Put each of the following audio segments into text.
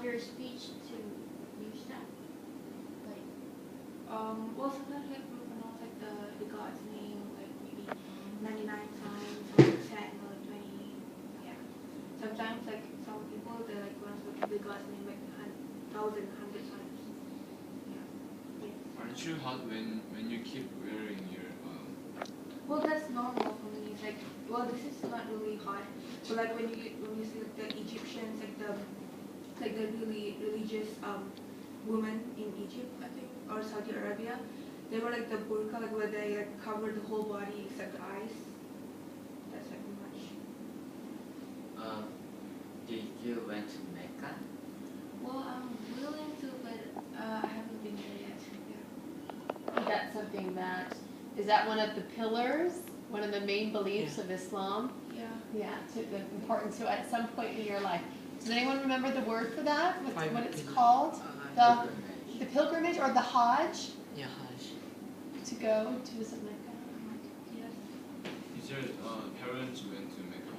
your speech to use that? Like, Well, sometimes like we pronounce like the God's name like maybe 99 times or 10 or 20. Yeah. Sometimes like some people they like pronounce the God's name like 1,000, 100 times. Yeah. Yes. Aren't you hot when you keep wearing your Well, that's normal for me. It's like, well, this is not really hot, but like when you see like, the Egyptians, like the really religious women in Egypt, I think, or Saudi Arabia, they were like the burqa, like where they like cover the whole body except the eyes. That's like much. Did you went to Mecca? Well, I'm willing to, but I haven't been there yet. Yeah. That's something that, is that one of the pillars, one of the main beliefs of Islam? Yeah. Yeah, to the importance to at some point in your life. Does anyone remember the word for that? What it's called? The pilgrimage or the Hajj? Yeah, Hajj. To go to visit Mecca. Yes. is your parents went to Mecca?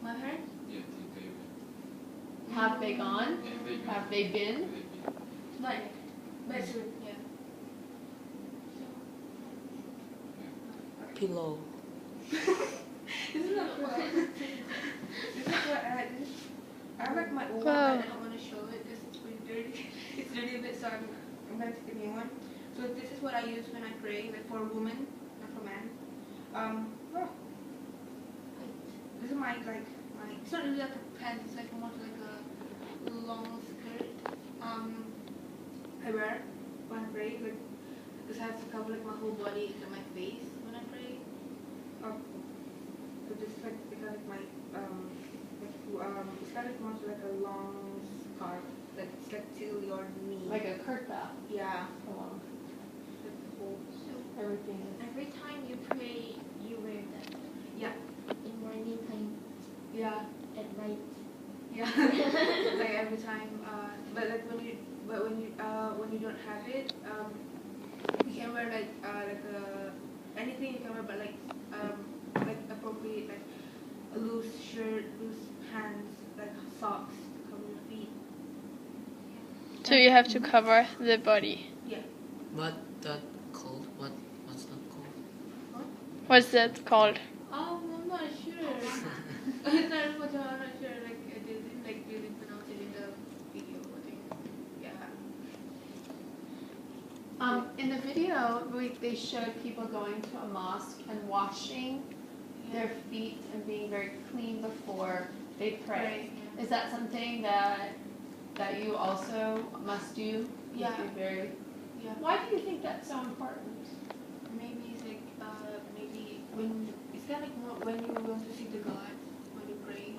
My parents? Yeah, did they went? Have they gone? Yeah, they went. Have they been? Have they been? Not yet. But soon. Yeah. Pillow. This is not what this is what I have like my old one, but I don't want to show it because it's really dirty. It's dirty a bit, so I'm gonna take a new one. So this is what I use when I pray, like for a woman, not for men. Oh. This is my like my. It's not really like a pants. It's like more like a long skirt. I wear when I pray, like because I have to cover like my whole body and my face when I pray. So this is like because my it's kind of more like a long scarf that it's like till your knee. Like a kurta. Yeah. Along. Like the whole. so Everything is. every time you pray, you wear that. Yeah. In morning time, Yeah. at night. Yeah. Like every time. But like when you don't have it, you can wear like anything you can wear, but like appropriate like a loose shirt, loose pants, like socks to cover your feet. So you have to cover the body. Yeah. What that called? What's that called? What's that called? I'm not sure. I'm not sure. Like they didn't pronounce it in the video. I think. Yeah. In the video, they showed people going to a mosque and washing their feet and being very clean before they pray. Is that something that you also must do? Yeah. Must be very. Yeah. Why do you think that's so important? Maybe it's like maybe when it's kind of like more when you want to see the God when you pray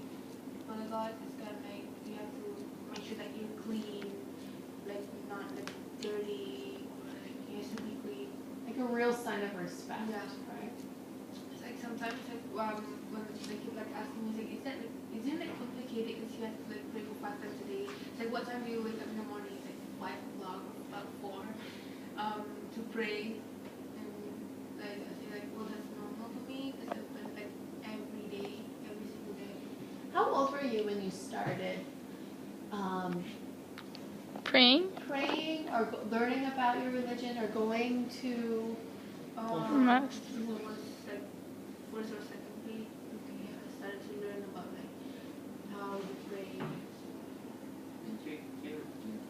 on the God, it's kind of like you have to make sure that you're clean, like not like dirty or like you have to be clean. Like a real sign of respect, Yeah. right? It's like sometimes like when they keep like asking me like isn't it complicated because you have to like pray for 5 times a day. It's like what time do you wake up in the morning? It's like 5 o'clock or about 4 to pray. And like I say like well that's normal for me because I've been like every day, every single day. How old were you when you started Praying? praying or learning about your religion or going to? Mass. When I was like first or second grade, yeah, I started to learn about like how to pray. And your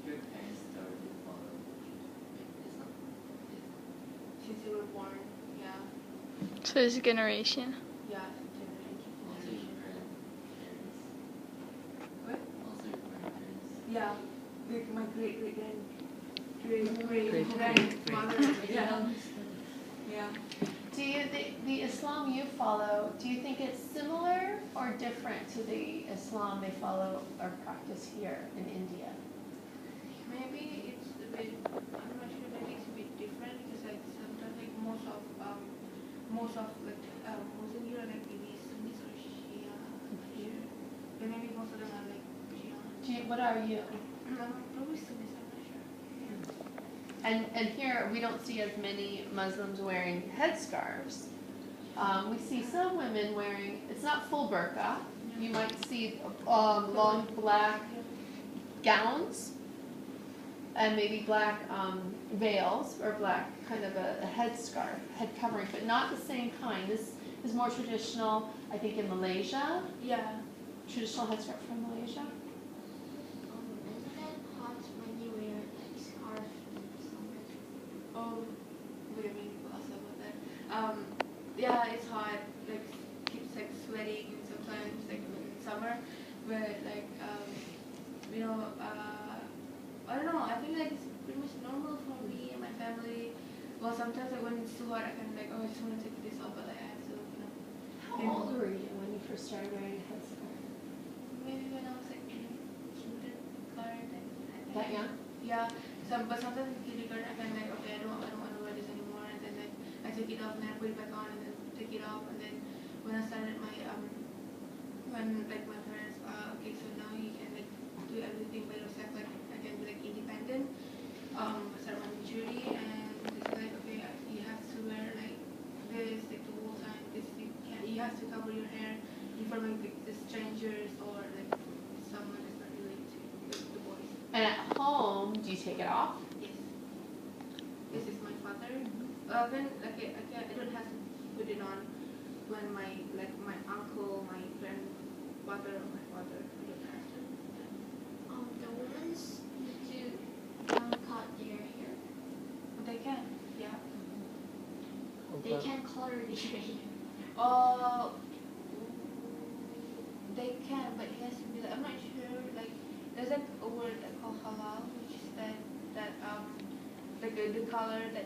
parents started to follow Islam? Since you were born, yeah, So it's a generation. yeah, Also generation. your grandparents? What? Also your grandparents? Yeah, like my great Great- grandmother. Yeah, yeah. Do you the Islam you follow? Do you think it's similar or different to the Islam they follow or practice here in India? Maybe it's a bit. I'm not sure. Maybe it's a bit different because like sometimes like most of like Muslim here are like maybe Sunnis or Shia here, but maybe most of them are like Shia. What are you? Probably Sunnis. I'm not sure. And here we don't see as many Muslims wearing headscarves. We see some women wearing. It's not full burqa. You might see long black gowns and maybe black veils or black kind of a headscarf, head covering, but not the same kind. This is more traditional, I think, in Malaysia. Yeah. Traditional headscarf from Malaysia. Isn't it hot when you wear like scarf in summer? Wait a minute, we'll ask about that. Yeah, it's hot. Like keeps like sweating sometimes, like in summer. But like I don't know. I feel like it's pretty much normal for me and my family. Well, sometimes like when it's too hot, I kind of like, I just want to take this off, but like, I have to, How old were you when you first started wearing a headscarf? Maybe when I was like in kindergarten. That young? Yeah. But sometimes in kindergarten, I kind of like, okay, I don't want to wear this anymore, and then like I take it off and then I put it back on, and then take it off, and then when I started my when like my parents, okay, so now you can like do everything by yourself, like I can be like independent. I started my maturity, and it's like, okay, you have to wear like this like the whole time. You have to cover your hair in front of like the strangers or like someone that's not related to the boys. And at home, do you take it off? Yes. This is my father. When I don't have to put it on when my uncle, my grandfather, or my father, I don't have to. The women's need to cut their hair. They can, yeah. They can color their hair. They can, but it has to be like, I'm not sure, like there's like a word like called halal, which is that like the color that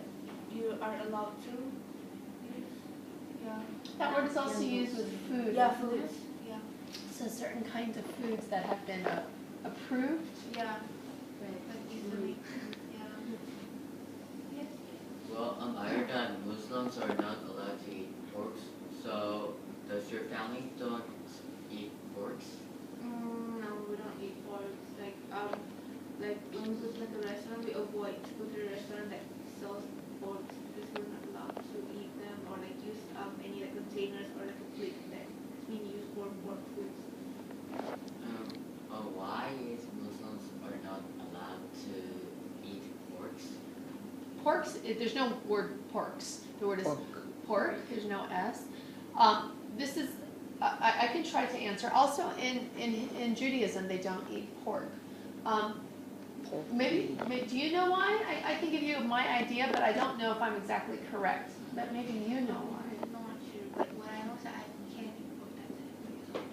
you are allowed to use. Yeah. That word is also used with food. Yeah, isn't it? foods. Yeah. So certain kinds of foods that have been approved. Yeah. Right. Like easily. Yeah. Yes. Well, I heard that Muslims are not allowed to eat pork. So, does your family don't eat pork? No, we don't eat pork. Like when we go to like a restaurant, we avoid to go to a restaurant that sells pork because we're not allowed to eat them or like use any like containers or like a plate that's being used for pork foods. Why is Muslims are not allowed to eat porks? Porks, there's no word porks. The word is pork. There's no S. This is, I can try to answer. Also in Judaism, they don't eat pork. Maybe, do you know why? I can give you my idea, but I don't know if I'm exactly correct. But maybe you know why. I'm not sure, but what I know is that I can't eat pork. That's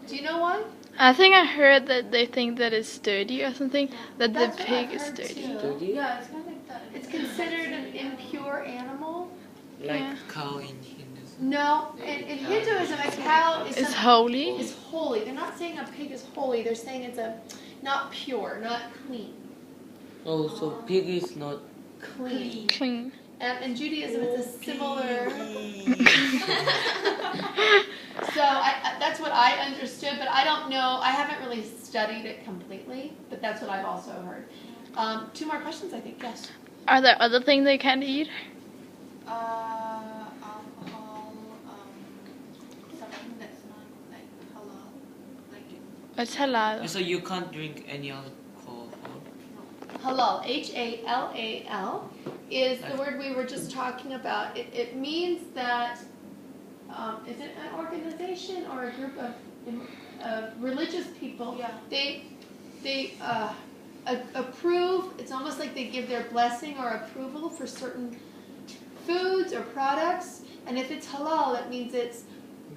it. Do you know why? I think I heard that they think that it's dirty or something. That That's the what pig I've is heard dirty. too. Yeah, it's kind of like that. It's considered an impure animal. Like Yeah. cow in Hinduism. No, in Hinduism, a cow is It's some- holy. is holy. They're not saying a pig is holy. They're saying it's not pure, not clean. Oh, so pig is not. Clean. Clean. And in Judaism, it's a similar. So that's what I understood, but I don't know. I haven't really studied it completely, but that's what I've also heard. 2 more questions, I think. Yes. Are there other things they can't eat? Alcohol, something that's not like halal, like It's halal. So you can't drink any alcohol. Halal, Halal, is the word we were just talking about. It means that, is it an organization or a group of religious people? Yeah. They approve, it's almost like they give their blessing or approval for certain foods or products. And if it's halal, that means it's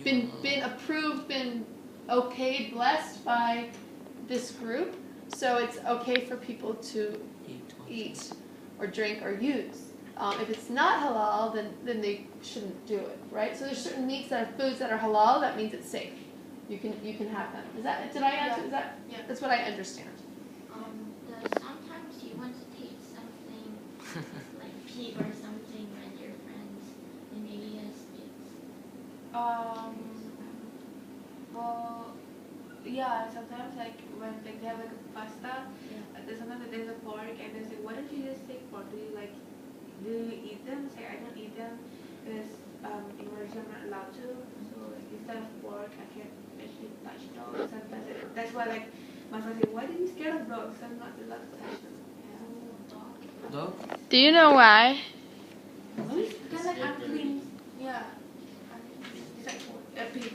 been approved, been okayed, blessed by this group. So it's okay for people to eat or drink or use. If it's not halal, then they shouldn't do it, right? So there's certain meats that are foods that are halal. That means it's safe. You can have them. Did I answer? Yeah. Is that? Yeah. That's what I understand. Sometimes you want to taste something like pig or something when your friends in areas Well, yeah, sometimes like when like they have like a pasta, there's sometimes there's a pork and they say, why don't you just take pork? Do you eat them? Say, I don't eat them because in Malaysia I'm not allowed to. So like, instead of pork, I can't actually touch dogs. Sometimes that's why like my friend said, why did you scare of dogs? I'm not allowed to touch them. Dog? Do you know why? They're like unclean. Yeah. It's like a pig.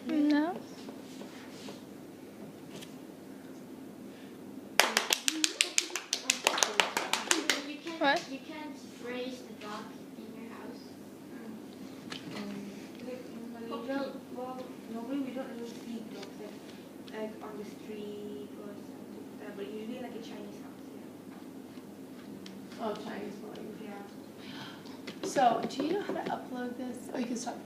No. What? You can't raise the dog in your house. Like in Malaysia, well, normally we don't really see dogs like on the street or something like that, but usually like a Chinese house. Oh, Chinese boys. Yeah. So, do you know how to upload this? Oh, you can stop.